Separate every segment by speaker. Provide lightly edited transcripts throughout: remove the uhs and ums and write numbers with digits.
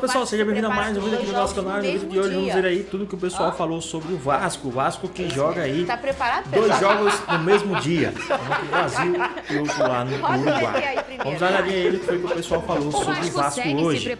Speaker 1: pessoal, seja bem-vindo a mais um vídeo aqui no nosso canal. No vídeo de hoje vamos ver aí tudo que o pessoal falou sobre o Vasco. O Vasco que joga aí
Speaker 2: tá preparado,
Speaker 1: 2 jogos no mesmo dia. Um aqui no Brasil e outro lá no Uruguai. Vamos dar uma olhadinha aí do que foi que o pessoal falou sobre o Vasco hoje.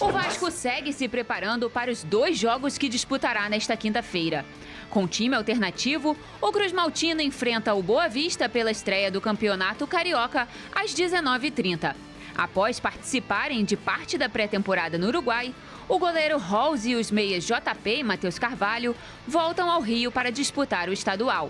Speaker 3: O Vasco segue se preparando para os 2 jogos que disputará nesta quinta-feira. Com time alternativo, o Cruz Maltino enfrenta o Boa Vista pela estreia do Campeonato Carioca às 19h30. Após participarem de parte da pré-temporada no Uruguai, o goleiro Halls e os meias JP e Matheus Carvalho voltam ao Rio para disputar o estadual.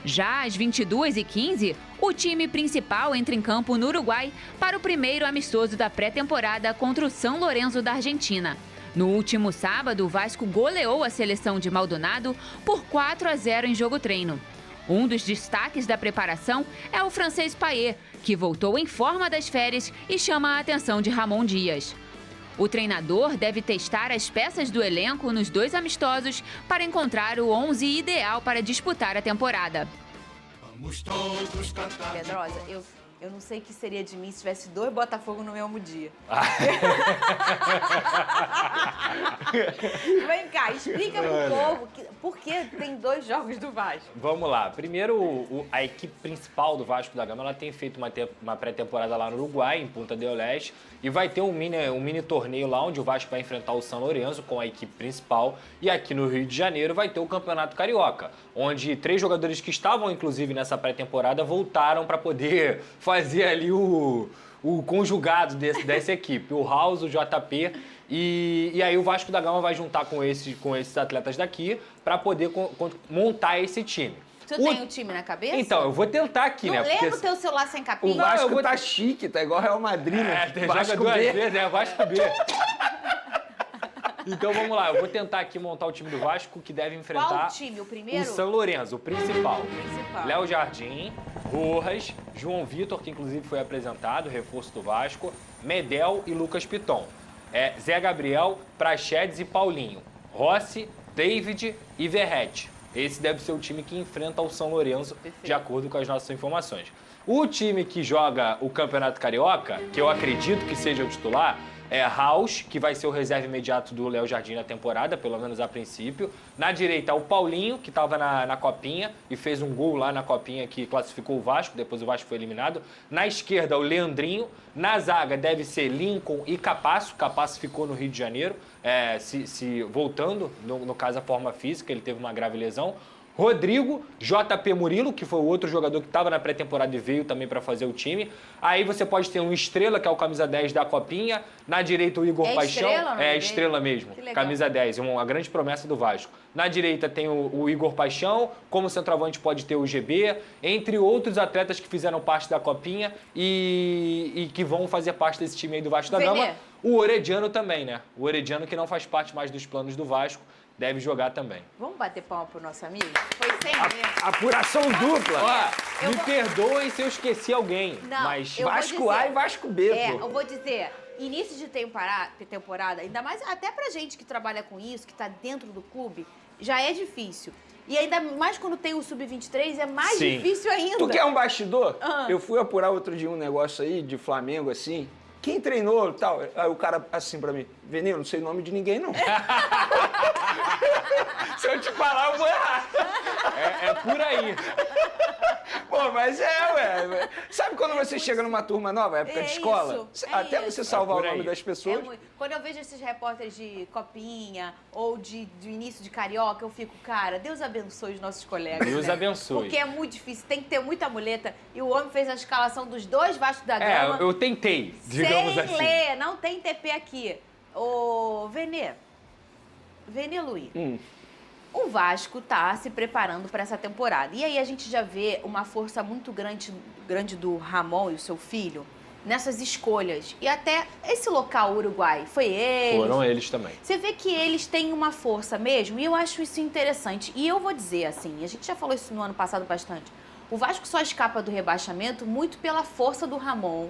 Speaker 3: Já às 22h15, o time principal entra em campo no Uruguai para o primeiro amistoso da pré-temporada contra o São Lourenço da Argentina. No último sábado, o Vasco goleou a seleção de Maldonado por 4-0 em jogo-treino. Um dos destaques da preparação é o francês Payet, que voltou em forma das férias e chama a atenção de Ramon Dias. O treinador deve testar as peças do elenco nos 2 amistosos para encontrar o 11 ideal para disputar a temporada.
Speaker 4: Vamos todos cantar.
Speaker 2: Pedrosa, eu não sei o que seria de mim se tivesse 2 Botafogo no mesmo dia. Vem cá, explica pro povo por que tem 2 jogos do Vasco.
Speaker 5: Vamos lá. Primeiro, a equipe principal do Vasco da Gama ela tem feito uma pré-temporada lá no Uruguai, em Punta del Este, e vai ter um mini torneio lá onde o Vasco vai enfrentar o São Lourenço com a equipe principal. E aqui no Rio de Janeiro vai ter o Campeonato Carioca, onde 3 jogadores que estavam, inclusive, nessa pré-temporada voltaram para poder fazer ali o conjugado dessa equipe. O House, o JP e aí o Vasco da Gama vai juntar com esses atletas daqui para poder montar esse time.
Speaker 2: Tu tem o time na cabeça?
Speaker 5: Então, eu vou tentar aqui,
Speaker 2: não
Speaker 5: né?
Speaker 2: Lembra o teu celular sem capinha?
Speaker 6: O Vasco tá chique, tá igual Real Madrid, né?
Speaker 5: Vasco joga 2 vezes, é Vasco B. Então vamos lá, eu vou tentar aqui montar o time do Vasco que deve enfrentar...
Speaker 2: Qual time? O primeiro?
Speaker 5: O São Lourenço, o principal.
Speaker 2: O
Speaker 5: Léo Jardim, Rojas, João Vitor, que inclusive foi apresentado, reforço do Vasco, Medel e Lucas Piton. Zé Gabriel, Praxedes e Paulinho. Rossi, David e Verrete. Esse deve ser o time que enfrenta o São Lourenço, de acordo com as nossas informações. O time que joga o Campeonato Carioca, que eu acredito que seja o titular, é House, que vai ser o reserva imediato do Léo Jardim na temporada, pelo menos a princípio. Na direita, o Paulinho, que estava na Copinha e fez um gol lá na Copinha que classificou o Vasco, depois o Vasco foi eliminado. Na esquerda, o Leandrinho. Na zaga, deve ser Lincoln e Capasso. Capasso ficou no Rio de Janeiro, voltando, no caso, a forma física, ele teve uma grave lesão. Rodrigo, JP Murilo, que foi o outro jogador que estava na pré-temporada e veio também para fazer o time. Aí você pode ter um Estrela, que é o camisa 10 da Copinha. Na direita, o Igor Paixão.
Speaker 2: Estrela,
Speaker 5: Estrela mesmo, camisa 10, uma grande promessa do Vasco. Na direita tem o Igor Paixão, como centroavante pode ter o GB, entre outros atletas que fizeram parte da Copinha e que vão fazer parte desse time aí do Vasco da Gama. O Orediano também, né? O Orediano que não faz parte mais dos planos do Vasco. Deve jogar também.
Speaker 2: Vamos bater palma pro nosso amigo? Foi sem ver.
Speaker 6: Apuração dupla.
Speaker 5: Ó, me perdoem se eu esqueci alguém,
Speaker 2: não,
Speaker 5: mas
Speaker 6: Vasco A e Vasco B, pô.
Speaker 2: Eu vou dizer, início de temporada, ainda mais até pra gente que trabalha com isso, que tá dentro do clube, já é difícil. E ainda mais quando tem o Sub-23, é mais difícil ainda.
Speaker 6: Tu quer um bastidor? Eu fui apurar outro dia um negócio aí de Flamengo, assim. Quem treinou e tal? Aí o cara, assim, pra mim, Veneno, não sei o nome de ninguém, não.
Speaker 5: Se eu te falar, eu vou errar. É por aí.
Speaker 6: Pô, mas ué. Sabe quando você chega numa turma nova, época de escola? Até você salvar o nome das pessoas.
Speaker 2: Quando eu vejo esses repórteres de Copinha ou de início de Carioca, eu fico, cara, Deus abençoe os nossos colegas.
Speaker 5: Deus abençoe.
Speaker 2: Porque é muito difícil, tem que ter muita muleta. E o homem fez a escalação dos 2 Vasco da Gama.
Speaker 5: Eu tentei, digamos assim.
Speaker 2: Sem ler, não tem TP aqui. Ô, Venê Luiz. O Vasco tá se preparando para essa temporada. E aí a gente já vê uma força muito grande do Ramon e o seu filho nessas escolhas. E até esse local Uruguai, foi eles.
Speaker 5: Foram eles também.
Speaker 2: Você vê que eles têm uma força mesmo, e eu acho isso interessante. E eu vou dizer assim, a gente já falou isso no ano passado bastante, o Vasco só escapa do rebaixamento muito pela força do Ramon,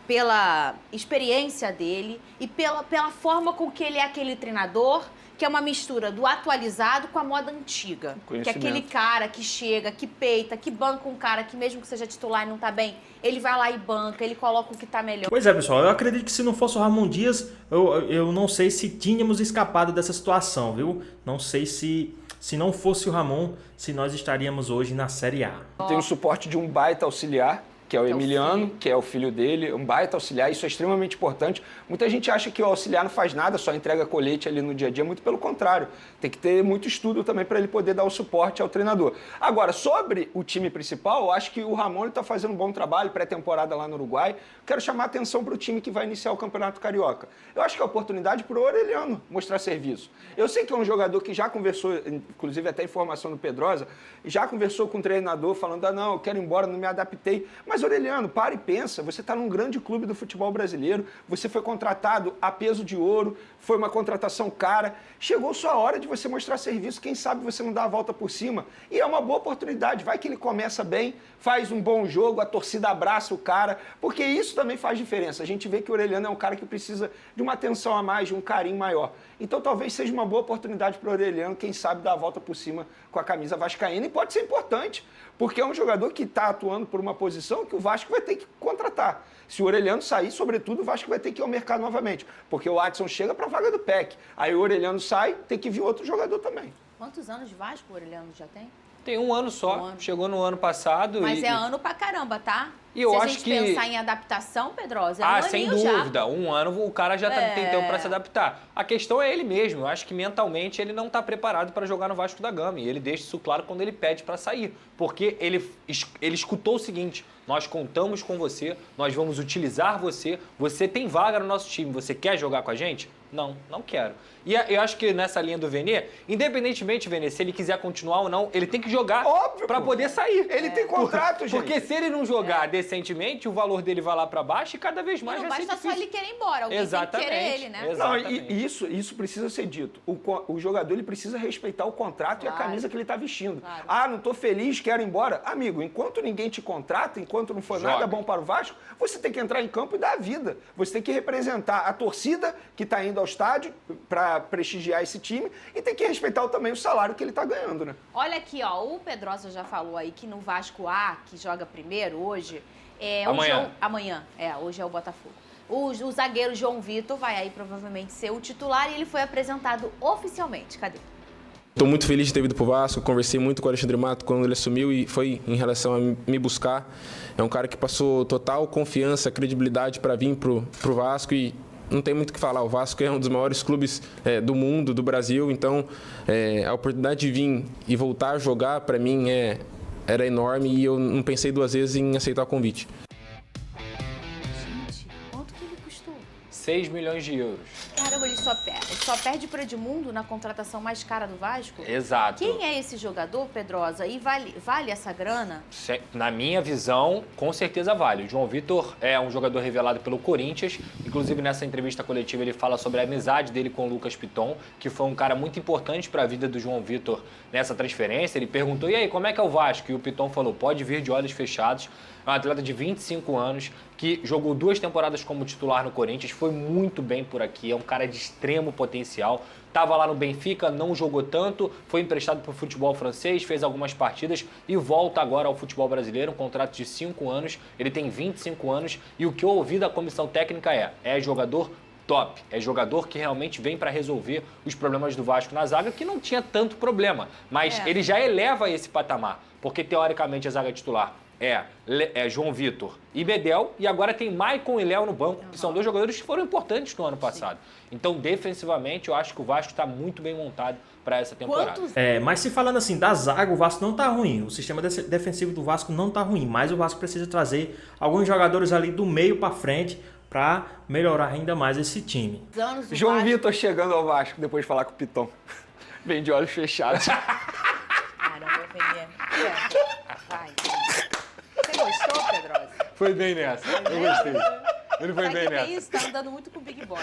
Speaker 2: pela experiência dele e pela forma com que ele é aquele treinador, que é uma mistura do atualizado com a moda antiga. Que é aquele cara que chega, que peita, que banca um cara que mesmo que seja titular e não tá bem, ele vai lá e banca, ele coloca o que tá melhor.
Speaker 1: Pois é, pessoal, eu acredito que se não fosse o Ramon Dias, eu não sei se tínhamos escapado dessa situação, viu? Não sei se não fosse o Ramon, se nós estaríamos hoje na Série A.
Speaker 6: Tem o suporte de um baita auxiliar, que é o Emiliano, que é o filho dele, um baita auxiliar, isso é extremamente importante. Muita gente acha que o auxiliar não faz nada, só entrega colete ali no dia a dia, muito pelo contrário. Tem que ter muito estudo também para ele poder dar o suporte ao treinador. Agora, sobre o time principal, eu acho que o Ramon está fazendo um bom trabalho, pré-temporada lá no Uruguai. Quero chamar a atenção para o time que vai iniciar o Campeonato Carioca. Eu acho que é a oportunidade para o Orelhano mostrar serviço. Eu sei que é um jogador que já conversou, inclusive até informação do Pedrosa, já conversou com o treinador falando, não, eu quero ir embora, não me adaptei. Mas, Orelhano, para e pensa, você está num grande clube do futebol brasileiro, você foi contratado a peso de ouro, foi uma contratação cara, chegou sua hora de você mostrar serviço, quem sabe você não dá a volta por cima, e é uma boa oportunidade, vai que ele começa bem, faz um bom jogo, a torcida abraça o cara, porque isso também faz diferença, a gente vê que o Orelhano é um cara que precisa de uma atenção a mais, de um carinho maior, então talvez seja uma boa oportunidade para o Orelhano, quem sabe dar a volta por cima com a camisa vascaína, e pode ser importante, porque é um jogador que está atuando por uma posição que o Vasco vai ter que contratar. Se o Orelhano sair, sobretudo, o Vasco vai ter que ir ao mercado novamente, porque o Adson chega para a vaga do PEC. Aí o Orelhano sai, tem que vir outro jogador também.
Speaker 2: Quantos anos de Vasco o Orelhano já tem?
Speaker 5: Tem um ano só, chegou no ano passado.
Speaker 2: Mas é ano pra caramba, tá?
Speaker 5: E eu
Speaker 2: Se a
Speaker 5: acho
Speaker 2: gente
Speaker 5: que...
Speaker 2: pensar em adaptação, Pedrosa, é um
Speaker 5: sem
Speaker 2: aninho
Speaker 5: dúvida.
Speaker 2: já.
Speaker 5: Um ano o cara já tem tempo para se adaptar. A questão é ele mesmo. Eu acho que mentalmente ele não está preparado para jogar no Vasco da Gama. E ele deixa isso claro quando ele pede para sair. Porque ele escutou o seguinte: nós contamos com você, nós vamos utilizar você, você tem vaga no nosso time, você quer jogar com a gente? Não, não quero. E eu acho que nessa linha do Vene, independentemente, Vene, se ele quiser continuar ou não, ele tem que jogar para poder sair.
Speaker 6: Ele tem contrato, gente.
Speaker 5: Porque se ele não jogar decentemente, o valor dele vai lá para baixo e cada vez mais
Speaker 2: não
Speaker 5: vai ser
Speaker 2: basta
Speaker 5: difícil.
Speaker 2: só ele querer ir embora, alguém tem que querer ele, né?
Speaker 6: Não, e isso precisa ser dito. O jogador ele precisa respeitar o contrato e a camisa que ele está vestindo.
Speaker 2: Claro.
Speaker 6: Ah, não estou feliz, quero ir embora. Amigo, enquanto ninguém te contrata, enquanto não for nada bom para o Vasco, você tem que entrar em campo e dar a vida. Você tem que representar a torcida que está indo ao estádio para prestigiar esse time e tem que respeitar também o salário que ele está ganhando, né?
Speaker 2: Olha aqui, ó, o Pedrosa já falou aí que no Vasco A, que joga primeiro hoje, hoje é o Botafogo. O zagueiro João Vitor vai aí provavelmente ser o titular e ele foi apresentado oficialmente. Cadê?
Speaker 7: Estou muito feliz de ter vindo para o Vasco, conversei muito com o Alexandre Mato quando ele assumiu e foi em relação a me buscar. É um cara que passou total confiança, credibilidade para vir para o Vasco e não tem muito o que falar. O Vasco é um dos maiores clubes do mundo, do Brasil, então a oportunidade de vir e voltar a jogar para mim era enorme e eu não pensei duas vezes em aceitar o convite.
Speaker 2: Gente, quanto que ele custou?
Speaker 5: 6 milhões de euros.
Speaker 2: Caramba, ele só perde para Edmundo na contratação mais cara do Vasco?
Speaker 5: Exato.
Speaker 2: Quem é esse jogador, Pedrosa? E vale essa grana?
Speaker 5: Na minha visão, com certeza vale. O João Vitor é um jogador revelado pelo Corinthians. Inclusive, nessa entrevista coletiva, ele fala sobre a amizade dele com o Lucas Piton, que foi um cara muito importante para a vida do João Vitor nessa transferência. Ele perguntou, e aí, como é que é o Vasco? E o Piton falou, pode vir de olhos fechados. É um atleta de 25 anos, que jogou 2 temporadas como titular no Corinthians, foi muito bem por aqui, é um cara de extremo potencial. Estava lá no Benfica, não jogou tanto, foi emprestado para o futebol francês, fez algumas partidas e volta agora ao futebol brasileiro, um contrato de 5 anos, ele tem 25 anos e o que eu ouvi da comissão técnica é jogador top, é jogador que realmente vem para resolver os problemas do Vasco na zaga, que não tinha tanto problema, mas ele já eleva esse patamar, porque teoricamente a zaga titular é João Vitor e Medel, e agora tem Maicon e Léo no banco, que são 2 jogadores que foram importantes no ano passado. Então, defensivamente, eu acho que o Vasco está muito bem montado para essa temporada.
Speaker 1: Mas se falando assim, da zaga, o Vasco não tá ruim. O sistema defensivo do Vasco não tá ruim, mas o Vasco precisa trazer alguns jogadores ali do meio para frente para melhorar ainda mais esse time.
Speaker 6: João Vitor chegando ao Vasco depois de falar com o Piton. Vem de olhos fechados.
Speaker 2: Caramba, vai. Você gostou, Pedrosa?
Speaker 5: Foi bem nessa, eu gostei. Ele foi bem nessa.
Speaker 2: Que isso? Tá andando muito com o Big Boy.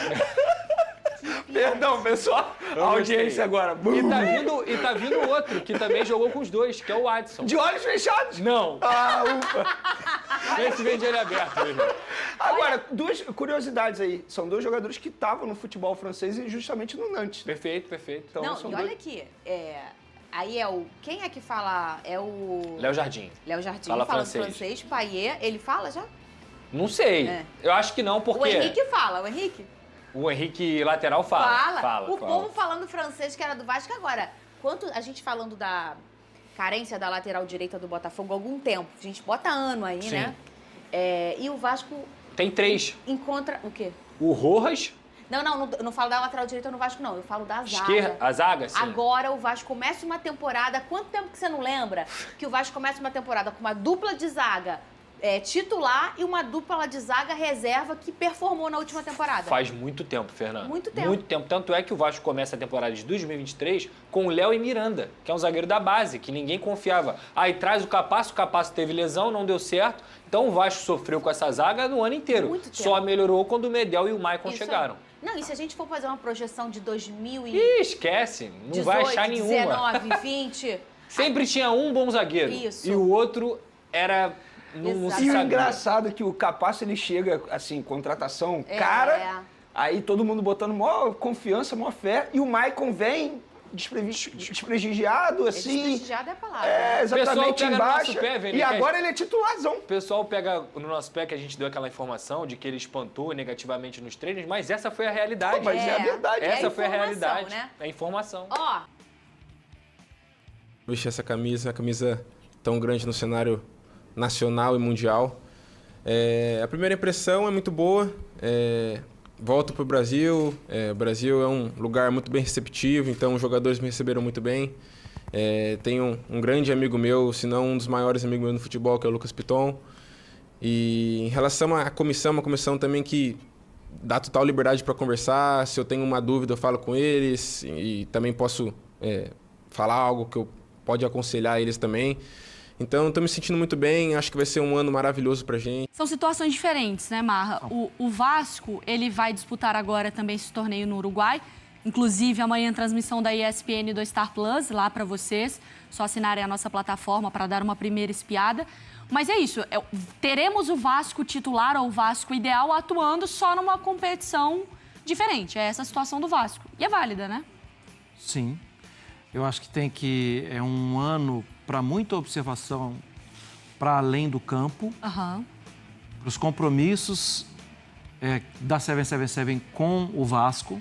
Speaker 6: Perdão, pessoal. A audiência agora.
Speaker 5: E tá vindo outro que também jogou com os 2, que é o Adson.
Speaker 6: De olhos fechados?
Speaker 5: Não.
Speaker 6: Ufa.
Speaker 5: Esse vem de olho aberto, meu irmão.
Speaker 6: Agora, duas curiosidades aí. São dois jogadores que estavam no futebol francês e justamente no Nantes.
Speaker 5: Perfeito, perfeito.
Speaker 6: Então,
Speaker 2: Não,
Speaker 6: são
Speaker 2: e
Speaker 6: dois...
Speaker 2: olha aqui, aí é o... Quem é que fala? É o...
Speaker 5: Léo Jardim.
Speaker 2: Léo Jardim
Speaker 5: Fala
Speaker 2: fala
Speaker 5: francês.
Speaker 2: francês. Payet, ele fala já?
Speaker 5: Não sei.
Speaker 2: É.
Speaker 5: Eu acho que não, porque...
Speaker 2: O Henrique fala, o Henrique?
Speaker 5: O Henrique lateral fala.
Speaker 2: O povo falando francês que era do Vasco agora. Quanto a gente falando da carência da lateral direita do Botafogo há algum tempo. A gente bota ano aí,
Speaker 5: Sim.
Speaker 2: né? E o Vasco
Speaker 5: Tem 3.
Speaker 2: encontra o quê?
Speaker 5: O Rojas,
Speaker 2: Não falo da lateral direita no Vasco, não. Eu falo da zaga.
Speaker 5: esquerda, a zaga, sim.
Speaker 2: Agora o Vasco começa uma temporada... Quanto tempo que você não lembra que o Vasco começa uma temporada com uma dupla de zaga titular e uma dupla de zaga reserva que performou na última temporada?
Speaker 5: Faz muito tempo, Fernando.
Speaker 2: Muito tempo.
Speaker 5: Muito tempo. Tanto é que o Vasco começa a temporada de 2023 com o Léo e Miranda, que é um zagueiro da base, que ninguém confiava. Aí traz o Capasso teve lesão, não deu certo. Então o Vasco sofreu com essa zaga no ano inteiro.
Speaker 2: Muito tempo.
Speaker 5: Só melhorou quando o Medel e o Maicon
Speaker 2: Isso.
Speaker 5: chegaram.
Speaker 2: Não, e se a gente for fazer uma projeção de 2018,
Speaker 5: Ih, esquece. Não vai achar nenhuma.
Speaker 2: 19, 20...
Speaker 5: Sempre tinha um bom zagueiro.
Speaker 2: Isso.
Speaker 5: E o outro era... Não se
Speaker 6: E o
Speaker 5: sabia.
Speaker 6: engraçado é que o Capasso, ele chega, assim, contratação, cara, aí todo mundo botando maior confiança, maior fé, e o Maicon vem desprestigiado, assim.
Speaker 2: Desprestigiado é a palavra.
Speaker 6: Exatamente,
Speaker 5: pega no
Speaker 6: embaixo.
Speaker 5: nosso pé, Vene,
Speaker 6: E
Speaker 5: que
Speaker 6: agora ele é titularzão.
Speaker 5: O pessoal pega no nosso pé que a gente deu aquela informação de que ele espantou negativamente nos treinos, mas essa foi a realidade.
Speaker 6: Mas é a verdade.
Speaker 5: Essa
Speaker 2: É a
Speaker 5: foi a
Speaker 2: informação,
Speaker 5: realidade.
Speaker 2: né?
Speaker 5: É a informação.
Speaker 2: Ó,
Speaker 7: Vestir essa camisa, uma camisa tão grande no cenário nacional e mundial. A primeira impressão é muito boa. Volto para o Brasil. O Brasil é um lugar muito bem receptivo, então os jogadores me receberam muito bem. Tenho um grande amigo meu, se não um dos maiores amigos meus no futebol, que é o Lucas Piton. E em relação à comissão, uma comissão também que dá total liberdade para conversar. Se eu tenho uma dúvida, eu falo com eles e também posso falar algo que eu pode aconselhar eles também. Então, estou me sentindo muito bem, acho que vai ser um ano maravilhoso pra gente.
Speaker 8: São situações diferentes, né, Marra? O Vasco, ele vai disputar agora também esse torneio no Uruguai. Inclusive, amanhã transmissão da ESPN e do Star Plus, lá para vocês. Só assinarem a nossa plataforma para dar uma primeira espiada. Mas é isso, teremos o Vasco titular ou o Vasco ideal atuando só numa competição diferente. É essa a situação do Vasco. E é válida, né?
Speaker 9: Sim. Eu acho que é um ano para muita observação para além do campo, para os compromissos da 777 com o Vasco.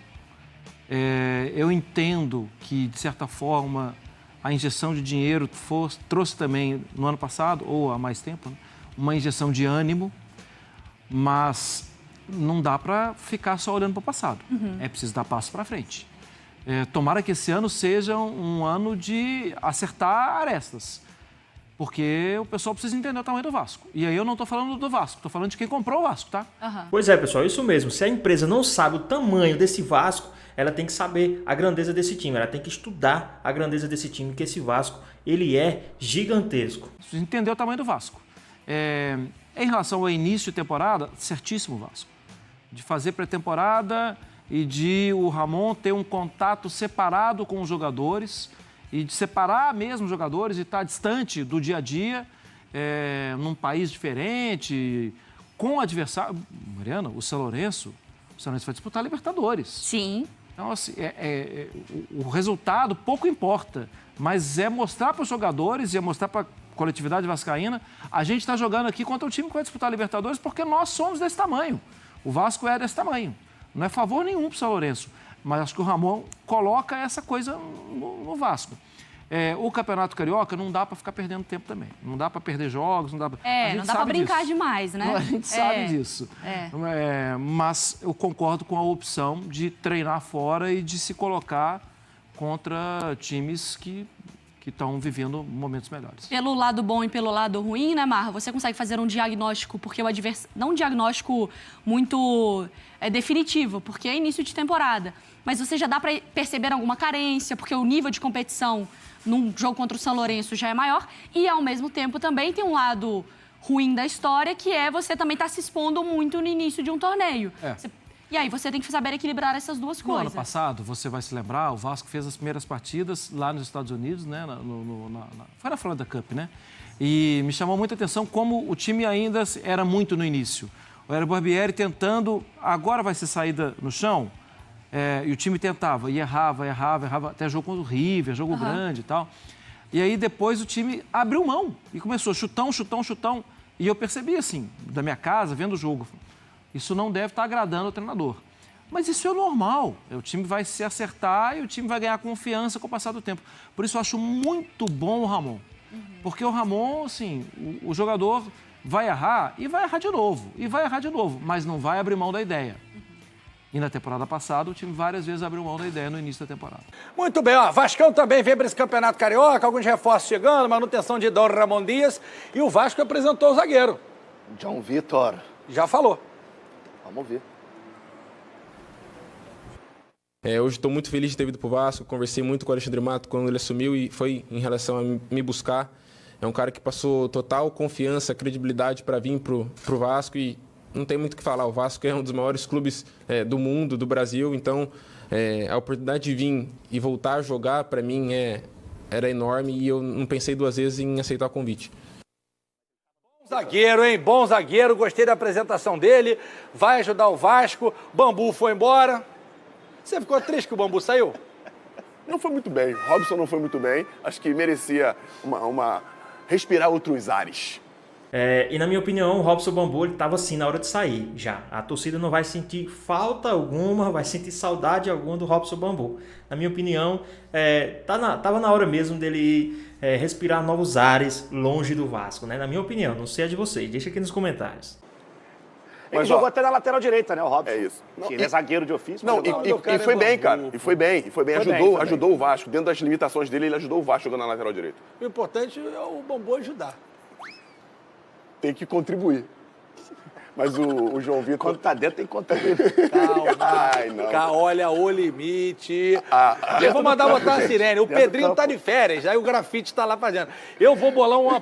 Speaker 9: Eu entendo que, de certa forma, a injeção de dinheiro trouxe também, no ano passado, ou há mais tempo, né, uma injeção de ânimo, mas não dá para ficar só olhando para o passado. É preciso dar passo para frente. Tomara que esse ano seja um ano de acertar arestas, porque o pessoal precisa entender o tamanho do Vasco. E aí eu não estou falando do Vasco, estou falando de quem comprou o Vasco, tá?
Speaker 1: Pois é, pessoal, isso mesmo. Se a empresa não sabe o tamanho desse Vasco, ela tem que saber a grandeza desse time, ela tem que estudar a grandeza desse time, que esse Vasco, ele é gigantesco.
Speaker 9: Precisa entender o tamanho do Vasco. Em relação ao início de temporada, certíssimo o Vasco. De fazer pré-temporada e de o Ramon ter um contato separado com os jogadores e de separar mesmo os jogadores e estar distante do dia a dia, num país diferente, com o adversário. Mariana, o São Lourenço vai disputar a Libertadores.
Speaker 8: Sim.
Speaker 9: Então, assim, o resultado pouco importa, mas é mostrar para os jogadores e é mostrar para a coletividade vascaína, a gente está jogando aqui contra o time que vai disputar a Libertadores porque nós somos desse tamanho. O Vasco é desse tamanho. Não é favor nenhum para o São Lourenço, mas acho que o Ramon coloca essa coisa no Vasco. O Campeonato Carioca não dá para ficar perdendo tempo também. Não dá para perder jogos, não dá para...
Speaker 8: não dá para brincar demais, né?
Speaker 9: A gente sabe disso. Mas eu concordo com a opção de treinar fora e de se colocar contra times que estão vivendo momentos melhores.
Speaker 8: Pelo lado bom e pelo lado ruim, né, Marra? Você consegue fazer um diagnóstico, porque o adversário... Não um diagnóstico muito definitivo, porque é início de temporada. Mas você já dá para perceber alguma carência, porque o nível de competição num jogo contra o São Lourenço já é maior. E, ao mesmo tempo, também tem um lado ruim da história, que é você também estar se expondo muito no início de um torneio. E aí você tem que saber equilibrar essas duas
Speaker 9: No
Speaker 8: coisas.
Speaker 9: ano passado, você vai se lembrar, o Vasco fez as primeiras partidas lá nos Estados Unidos, né? Foi na Florida Cup, né? E me chamou muita atenção como o time ainda era muito no início. O Hélio Barbieri tentando, agora vai ser saída no chão, e o time tentava, e errava, até jogo contra o River, jogo grande e tal. E aí depois o time abriu mão e começou chutão. E eu percebi assim, da minha casa, vendo o jogo, isso não deve estar agradando ao treinador. Mas isso é normal, o time vai se acertar e o time vai ganhar confiança com o passar do tempo. Por isso eu acho muito bom o Ramon. Porque o Ramon, assim, o jogador vai errar e vai errar de novo, mas não vai abrir mão da ideia. E na temporada passada, o time várias vezes abriu mão da ideia no início da temporada.
Speaker 10: Muito bem, ó. Vascão também vem para esse Campeonato Carioca, alguns reforços chegando, manutenção de Dom Ramon Dias. E o Vasco apresentou o zagueiro.
Speaker 11: João Vitor.
Speaker 10: Já falou.
Speaker 11: Vamos ver.
Speaker 7: Hoje estou muito feliz de ter vindo para o Vasco, conversei muito com o Alexandre Mato quando ele assumiu e foi em relação a me buscar. É um cara que passou total confiança, credibilidade para vir para o Vasco e não tem muito o que falar. O Vasco é um dos maiores clubes do mundo, do Brasil, então a oportunidade de vir e voltar a jogar para mim era enorme e eu não pensei duas vezes em aceitar o convite.
Speaker 10: Bom zagueiro, hein? Bom zagueiro, gostei da apresentação dele, vai ajudar o Vasco, Bambu foi embora. Você ficou triste que o Bambu saiu?
Speaker 12: Não foi muito bem, Robson não foi muito bem, acho que merecia respirar outros ares.
Speaker 1: E na minha opinião, o Robson Bambu estava assim na hora de sair já. A torcida não vai sentir falta alguma, vai sentir saudade alguma do Robson Bambu. Na minha opinião, estava na hora mesmo dele respirar novos ares longe do Vasco, né? Na minha opinião, não sei a de vocês, deixa aqui nos comentários.
Speaker 11: Ele jogou até na lateral direita, né, o Robson?
Speaker 12: É isso.
Speaker 11: Ele é zagueiro de ofício.
Speaker 12: Não, e foi bem, cara. E foi bem. Ajudou o Vasco. Dentro das limitações dele, ele ajudou o Vasco jogando na lateral direita.
Speaker 10: O importante é o Bambu ajudar.
Speaker 12: Tem que contribuir. Mas o João Vitor...
Speaker 11: Quando tá dentro, tem que contribuir.
Speaker 10: Calma. Olha o limite. Eu vou mandar botar a sirene. O Pedrinho tá de férias, aí o grafite tá lá fazendo. Eu vou bolar uma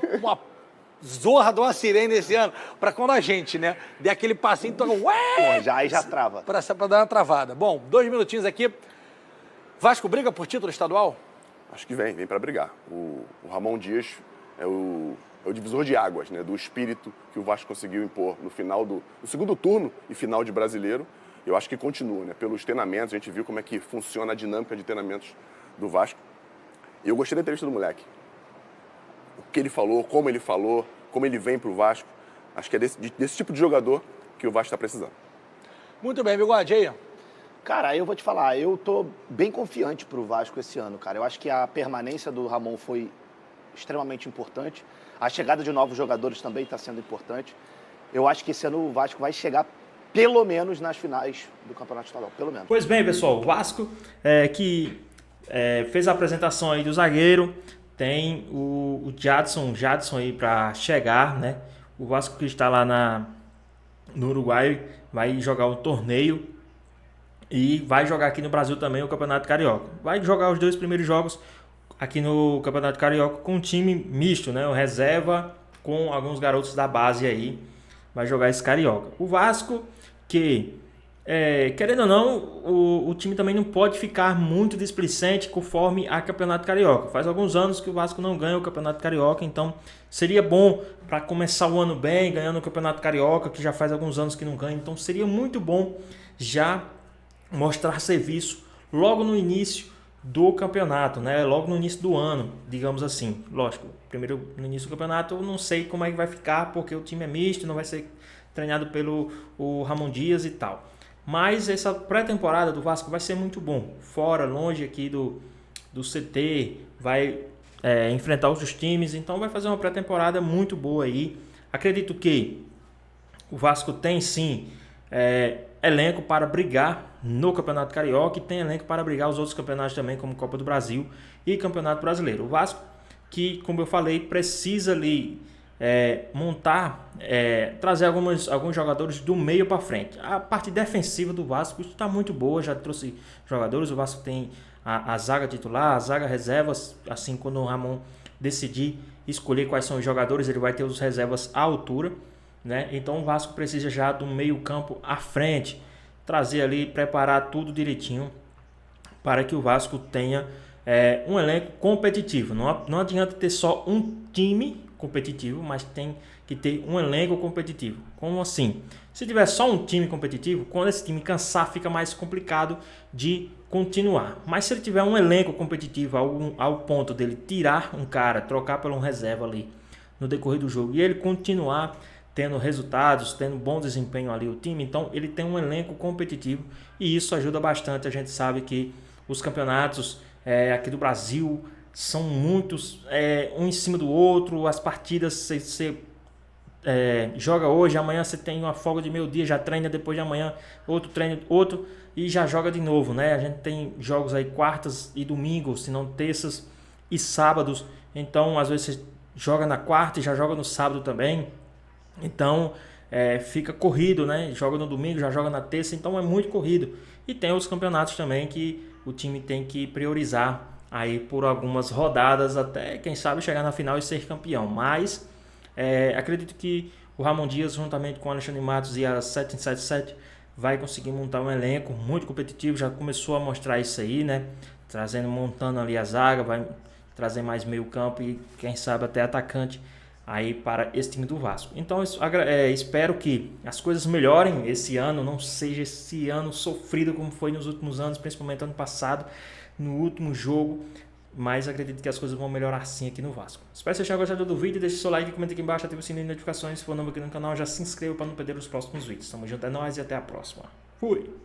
Speaker 10: zorra de uma sirene esse ano, pra quando a gente, né, der aquele passinho, toca, ué!
Speaker 11: Aí já trava.
Speaker 10: Pra dar uma travada. Bom, 2 minutinhos aqui. Vasco briga por título estadual?
Speaker 12: Acho que vem pra brigar. O Ramon Dias é o divisor de águas, né, do espírito que o Vasco conseguiu impor no segundo turno e final de Brasileiro. Eu acho que continua, né, pelos treinamentos, a gente viu como é que funciona a dinâmica de treinamentos do Vasco. E eu gostei da entrevista do moleque. O que ele falou, como ele vem pro Vasco. Acho que é desse tipo de jogador que o Vasco está precisando.
Speaker 10: Muito bem, Bigode, aí.
Speaker 11: Cara, eu vou te falar, eu tô bem confiante pro Vasco esse ano, cara. Eu acho que a permanência do Ramon foi extremamente importante. A chegada de novos jogadores também está sendo importante. Eu acho que esse ano o Vasco vai chegar pelo menos nas finais do Campeonato Estadual, pelo menos.
Speaker 1: Pois bem, pessoal, o Vasco que fez a apresentação aí do zagueiro, tem o Jadson aí para chegar, né? O Vasco que está lá no Uruguai vai jogar o torneio e vai jogar aqui no Brasil também o Campeonato Carioca. Vai jogar os 2 primeiros jogos aqui no Campeonato Carioca com um time misto, né? O reserva com alguns garotos da base aí. Vai jogar esse Carioca. O Vasco que, querendo ou não, o time também não pode ficar muito displicente conforme a Campeonato Carioca. Faz alguns anos que o Vasco não ganha o Campeonato Carioca, então seria bom para começar o ano bem, ganhando o Campeonato Carioca, que já faz alguns anos que não ganha. Então seria muito bom já mostrar serviço logo no início do campeonato, né? Logo no início do ano, digamos assim. Lógico, primeiro no início do campeonato eu não sei como é que vai ficar, porque o time é misto, não vai ser treinado pelo Ramon Dias e tal. Mas essa pré-temporada do Vasco vai ser muito bom. Fora, longe aqui do CT, vai enfrentar outros times, então vai fazer uma pré-temporada muito boa aí. Acredito que o Vasco tem sim elenco para brigar no Campeonato Carioca e tem elenco para brigar os outros campeonatos também, como Copa do Brasil e Campeonato Brasileiro. O Vasco que, como eu falei, precisa ali montar, trazer alguns jogadores do meio para frente. A parte defensiva do Vasco está muito boa, já trouxe jogadores. O Vasco tem a zaga titular, a zaga reservas, assim, quando o Ramon decidir escolher quais são os jogadores, ele vai ter os reservas à altura, né? Então o Vasco precisa já do meio campo à frente, trazer ali, preparar tudo direitinho para que o Vasco tenha um elenco competitivo. Não adianta ter só um time competitivo, mas tem que ter um elenco competitivo. Como assim? Se tiver só um time competitivo, quando esse time cansar, fica mais complicado de continuar. Mas se ele tiver um elenco competitivo ao ponto dele tirar um cara, trocar por um reserva ali no decorrer do jogo, e ele continuar tendo resultados, tendo bom desempenho ali o time, então ele tem um elenco competitivo e isso ajuda bastante. A gente sabe que os campeonatos aqui do Brasil são muitos, um em cima do outro, as partidas você joga hoje, amanhã você tem uma folga de meio-dia, já treina, depois de amanhã outro treina, outro e já joga de novo, né? A gente tem jogos aí quartas e domingos, se não terças e sábados, então às vezes você joga na quarta e já joga no sábado também, então fica corrido, né? Joga no domingo, já joga na terça, então é muito corrido. E tem os campeonatos também que o time tem que priorizar aí por algumas rodadas, até quem sabe chegar na final e ser campeão, mas acredito que o Ramon Dias, juntamente com o Alexandre Matos e a 777, vai conseguir montar um elenco muito competitivo. Já começou a mostrar isso aí, né? Montando ali a zaga, vai trazer mais meio campo e quem sabe até atacante aí para esse time do Vasco. Então espero que as coisas melhorem esse ano, não seja esse ano sofrido como foi nos últimos anos, principalmente ano passado, no último jogo. Mas acredito que as coisas vão melhorar sim aqui no Vasco. Espero que vocês tenham gostado do vídeo. Deixe seu like, comenta aqui embaixo, ative o sininho de notificações. Se for novo aqui no canal, já se inscreva para não perder os próximos vídeos. Tamo junto, é nóis e até a próxima. Fui!